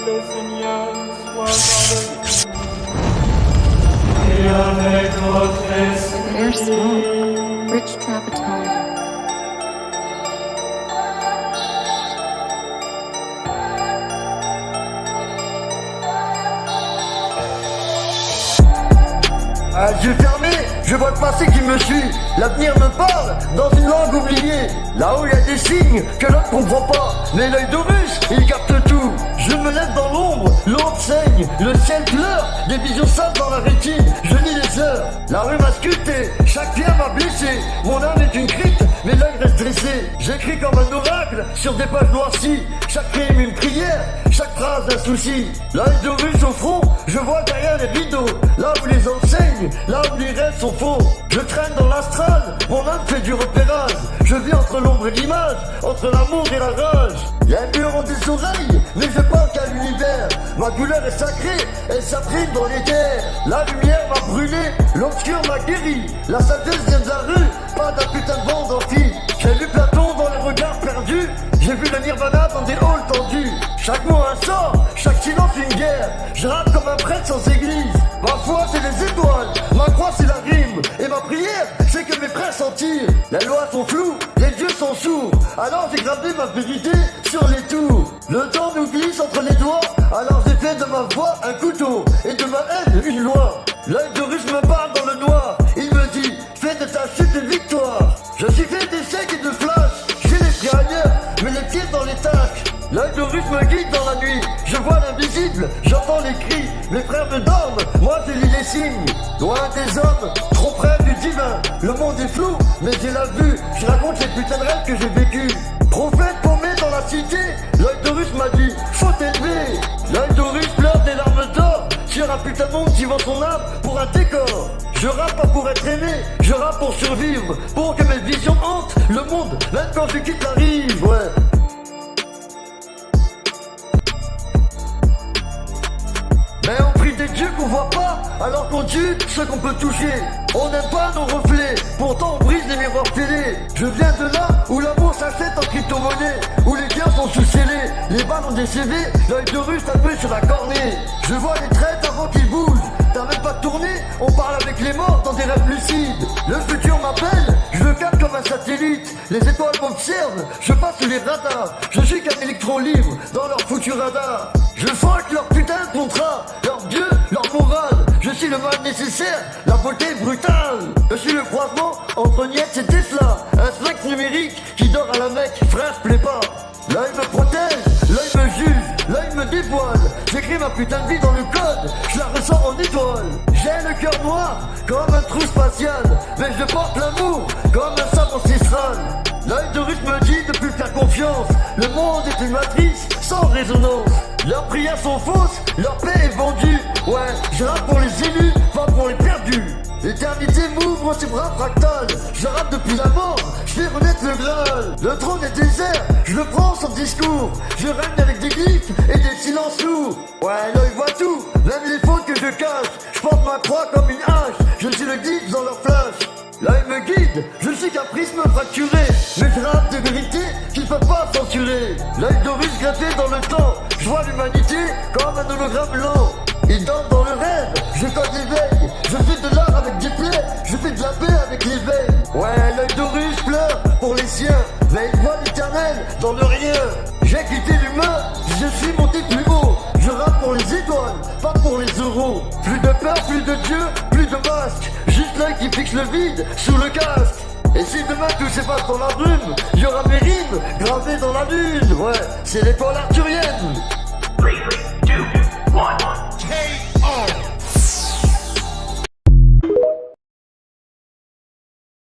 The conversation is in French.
le Seigneur soit avec vous. Et avec votre esprit. Air smoke, rich Trapattoni. À yeux fermés, je vois le passé qui me suit. L'avenir me parle dans une langue oubliée. Là-haut il y a des signes que l'autre comprend pas. Mais l'œil d'Horus, il capte tout. Je me lève dans l'ombre, l'autre saigne. Le ciel pleure, des visions sales dans la rétine. Je lis les heures, la rue m'a sculpté. Chaque pierre m'a blessé. Mon âme est une crypte, mais l'œil reste dressé. J'écris comme un oracle sur des pages noircies. Chaque rime une prière, chaque phrase un souci. L'œil d'Horus au front, je vois derrière les rideaux. Là où les enseignes, là où les rêves sont faux. Je traîne dans l'astral, mon âme fait du repérage. Je vis entre l'ombre et l'image, entre l'amour et la rage. Les murs ont des oreilles, mais je parle qu'à l'univers. Ma couleur est sacrée, elle s'imprime dans les terres. La lumière m'a brûlé, l'obscur m'a guéri. La sagesse vient de la rue, pas d'un putain de vent d'amphi. J'ai vu Platon dans les regards perdus. J'ai vu le nirvana dans des halls tendus. Chaque mot un sort, chaque silence une guerre. Je rappe comme un prêtre sans église. Ma foi c'est les étoiles, ma croix c'est la rime. Et ma prière c'est que mes frères s'en tirent. Les lois sont floues, les dieux sont sourds. Alors j'ai gravé ma vérité sur les tours. Le temps nous glisse entre les doigts. Alors j'ai fait de ma voix un couteau et de ma haine une loi. L'œil d'Horus me parle dans le noir. Il me dit, fais de ta chute une victoire. Je suis fait d'échecs et de flash. J'ai l'esprit ailleurs, mais les pieds dans les tasques. L'œil d'Horus me guide dans la nuit. Je vois l'invisible, j'entends les cris. Mes frères me dorment, moi je lis les signes. Loin des hommes, trop près du divin. Le monde est flou, mais j'ai la vue. Je raconte les putains de rêves que j'ai vécus. Prophète paumé dans la cité, l'œil d'Horus m'a dit, faut t'élever. L'œil d'Horus pleure des larmes d'or sur un putain de monde qui vend son âme pour un décor. Je rappe pas pour être aimé, je rappe pour survivre. Pour que mes visions hantent le monde, même quand je quitte la rive, ouais. Mais on prie des dieux qu'on voit pas, alors qu'on tue ceux qu'on peut toucher. On n'aime pas nos reflets, pourtant on brise les miroirs télé. Je viens de là où l'amour s'achète en crypto-monnaie, où les biens sont sous-scellés, les balles ont des CV, l'œil d'Horus tapé sur la cornée. Je vois les traits avant qu'ils bougent, t'as même pas tourné, on parle avec les morts dans des rêves lucides. Le futur m'appelle, je le capte comme un satellite. Les étoiles m'observent, je passe sous les radars. Je suis qu'un électron libre dans leur foutu radar. Je frotte leur putain de contrat, leur dieu, leur morale. Je suis le mal nécessaire, la beauté brutale. Je suis le croisement entre Nietzsche et Tesla. Un sphinx numérique qui dort à la Mecque, frère, je plais pas. L'œil me protège, l'œil me juge, l'œil me dévoile. J'écris ma putain de vie dans le code, je la ressens en étoile. J'ai le cœur noir, comme un trou spatial. Mais je porte l'amour, comme un sabre ancestral. L'œil d'Horus me dit de plus faire confiance. Le monde est une matrice sans résonance. Leurs prières sont fausses, leur paix est vendue. Ouais, je rappe pour les élus, pas pour les perdus. L'éternité m'ouvre ses bras fractales. Je rappe depuis la mort, je fais renaître le Graal. Le trône est désert, je le prends sans discours. Je règne avec des glyphes et des silences lourds. Ouais, l'œil voit tout, même les fautes que je cache. Je porte ma croix comme une hache, je suis le guide dans leur flash. L'œil me guide, je suis qu'un prisme fracturé. Mais je rappe des vérités qu'ils peuvent pas censurer. L'œil d'Horus greffé dans le temps, je vois l'humanité comme un hologramme lent. Il danse dans le rêve, je code l'éveil. Je fais de l'art avec des plaies, je fais de la paix avec l'éveil. Ouais, l'œil d'Horus pleure pour les siens, mais il voit l'éternel dans le rien. J'ai quitté l'humain, je suis monté plus haut. Je rappe pour les étoiles, pas pour les euros. Plus de peur, plus de Dieu, plus de masque. Juste l'œil qui fixe le vide sous le casque. Et si demain tout s'efface dans la brume, y aura mes rimes gravées dans la lune. Ouais, c'est l'étoile arthurienne.